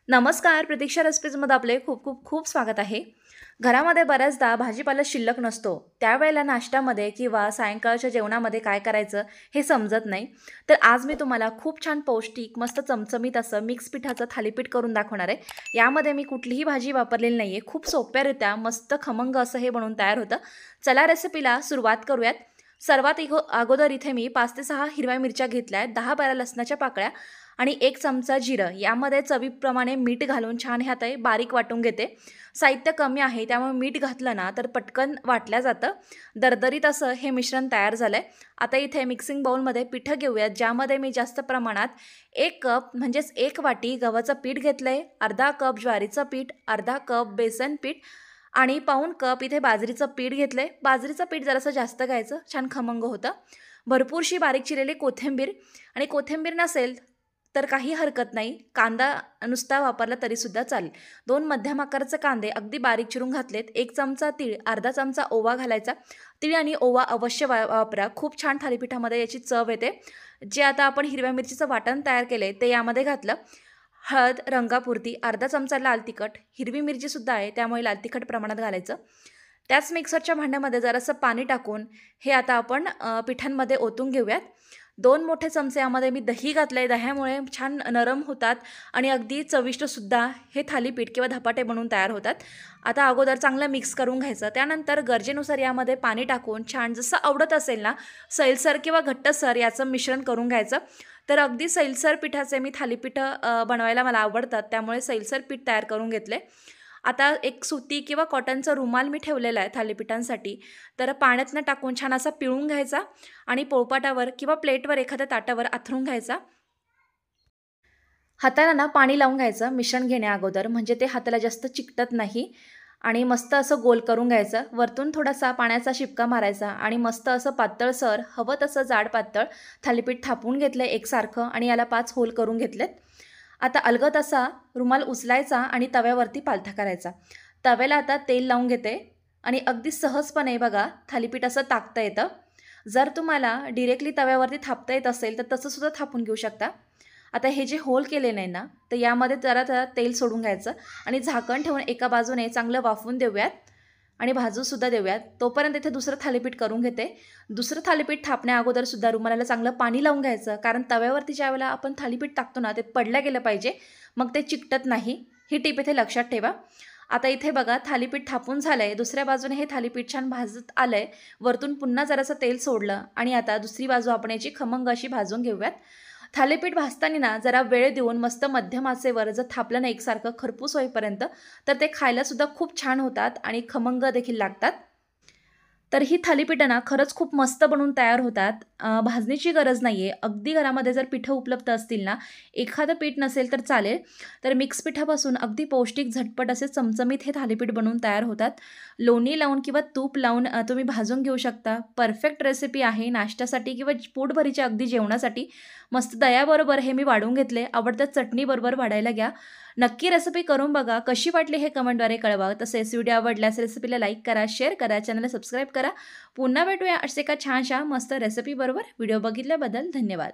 नमस्कार, प्रतीक्षा रेसिपीजमध्ये आपले खूप खूप खूप स्वागत आहे. घरामध्ये बऱ्याचदा भाजीपाला शिल्लक नसतो. त्यावेळेला नाश्त्यामध्ये किंवा सायंकाळच्या जेवणामध्ये काय करायचं हे समजत नाही. तर आज मी तुम्हाला खूप छान पौष्टिक, मस्त चमचमीत असं मिक्स पिठाचं थालीपीठ करून दाखवणार आहे. यामध्ये मी कुठलीही भाजी वापरलेली नाही आहे. खूप सोप्यारित्या मस्त खमंग असं हे बनवून तयार होतं. चला रेसिपीला सुरुवात करूयात. सर्वात अगोदर इथे मी 5 ते 6 हिरव्या मिरच्या घेतल्या आहेत, 10-12 लसणाच्या पाकळ्या आणि 1 चमचा जिरं. यामध्ये चवीप्रमाणे मीठ घालून छान हे आता हे बारीक वाटून घेते. साहित्य कमी आहे त्यामुळे मीठ घातलं ना तर पटकन वाटल्या जातं. दरदरीत असं हे मिश्रण तयार झालंय. आता इथे मिक्सिंग बाउलमध्ये पिठं घेऊयात, ज्यामध्ये मी जास्त प्रमाणात 1 कप म्हणजेच 1 वाटी गव्हाचं पीठ घेतलंय, अर्धा कप ज्वारीचं पीठ, अर्धा कप बेसन पीठ आणि पाऊण कप इथे बाजरीचं पीठ घेतलंय. बाजरीचं पीठ जरासं जास्त घ्यायचं, छान खमंग होतं. भरपूरशी बारीक चिरलेली कोथिंबीर आणि कोथिंबीर नसेल तर काही हरकत नाही, कांदा नुसता वापरला तरीसुद्धा चालेल. 2 मध्यम आकाराचे कांदे अगदी बारीक चिरून घातलेत. 1 चमचा तीळ, अर्धा चमचा ओवा घालायचा. तीळ आणि ओवा अवश्य वापरा, खूप छान थालीपीठामध्ये याची चव येते. जे आता आपण हिरव्या मिरचीचं वाटण तयार केले ते यामध्ये घातलं. हळद रंगापुरती, अर्धा चमचा लाल तिखट, हिरवी मिरचीसुद्धा आहे त्यामुळे लाल तिखट प्रमाणात घालायचं. त्याच मिक्सरच्या भांड्यामध्ये जरासं पाणी टाकून हे आता आपण पिठांमध्ये ओतून घेऊयात. 2 मोठे चमचे यामध्ये मी दही घातलं आहे. दह्यामुळे छान नरम होतात आणि अगदी चविष्टसुद्धा हे थालीपीठ किंवा धपाटे बनवून तयार होतात. आता अगोदर चांगलं मिक्स करून घ्यायचं. त्यानंतर गरजेनुसार यामध्ये पाणी टाकून छान जसं आवडत असेल ना, सैलसर किंवा घट्टसर याचं मिश्रण करून घ्यायचं. तर अगदी सैलसर पिठाचे मी थालीपीठं बनवायला मला आवडतात, त्यामुळे सैलसर पीठ तयार करून घेतले. आता एक सुती किंवा कॉटनचा रुमाल मी ठेवलेला आहे थालीपीठांसाठी. तर पाण्यातनं टाकून छान असा पिळून घ्यायचा आणि पोळपाटावर किंवा प्लेटवर एखाद्या ताटावर आथरून घ्यायचा. हाताला ना पाणी लावून घ्यायचं मिश्रण घेण्या अगोदर, म्हणजे ते हाताला जास्त चिकटत नाही. आणि मस्त असं गोल करून घ्यायचं. वरतून थोडासा पाण्याचा शिपका मारायचा आणि मस्त असं पातळसर हवं तसं जाड पातळ थालीपीठ थापून घेतलं एकसारखं आणि याला 5 होल करून घेतलेत. आता अलगद असा रुमाल उचलायचा आणि तव्यावरती पालथा करायचा. तव्याला आता तेल लावून घेते आणि अगदी सहजपणे बघा थालीपीठ असं टाकता येतं. जर तुम्हाला डिरेक्टली तव्यावरती थापता येत असेल तर तसंसुद्धा थापून घेऊ शकता. आता हे जे होल केले नाही ना, तर यामध्ये जरा जरा तेल सोडून घ्यायचं आणि झाकण ठेवून एका बाजूने चांगलं वाफवून देऊयात आणि भाजूसुद्धा देऊयात. तोपर्यंत इथे दुसरं थालीपीठ करून घेते. दुसरं थालीपीठ थापण्या अगोदरसुद्धा रुमालाला चांगलं पाणी लावून घ्यायचं, कारण तव्यावरती ज्यावेळेला आपण थालीपीठ टाकतो ना ते पडलं गेलं पाहिजे, मग ते चिकटत नाही. ही टीप इथे लक्षात ठेवा. आता इथे बघा थालीपीठ थापून झालं आहे. दुसऱ्या बाजूने हे थालीपीठ छान भाजत आलं आहे. वरतून पुन्हा जरासं तेल सोडलं आणि आता दुसरी बाजू आपण याची खमंग अशी भाजून घेऊयात. थालीपीठ भाजताना ना जरा वेळ देऊन मस्त मध्यम आचेवर जर थापलं ना एकसारखं खरपूस होईपर्यंत, तर ते खायलासुद्धा खूप छान होतात आणि खमंग देखील लागतात. तर ही थालीपीठं ना खरंच खूप मस्त बनवून तयार होतात. भाजणीची गरज नाही आहे. अगदी घरामध्ये जर पिठं उपलब्ध असतील ना, एखादं पीठ नसेल तर चालेल, तर मिक्स पिठापासून अगदी पौष्टिक झटपट असे चमचमीत हे थालीपीठ बनवून तयार होतात. लोणी लावून किंवा तूप लावून तुम्ही भाजून घेऊ शकता. परफेक्ट रेसिपी आहे नाश्त्यासाठी किंवा पोटभरीच्या अगदी जेवणासाठी. मस्त दह्याबरोबर हे मी वाढून घेतले. आवडत्या चटणीबरोबर वाढायला घ्या. नक्की रेसिपी करून बघा. कशी वाटली हे कमेंटद्वारे कळवा. तसेच व्हिडिओ आवडल्यास रेसिपीला लाईक करा, शेअर करा, चॅनलला सबस्क्राईब करा. पुन्हा भेटूया असे एका छानशा मस्त रेसिपीबरोबर. व्हिडिओ बघितल्याबद्दल धन्यवाद.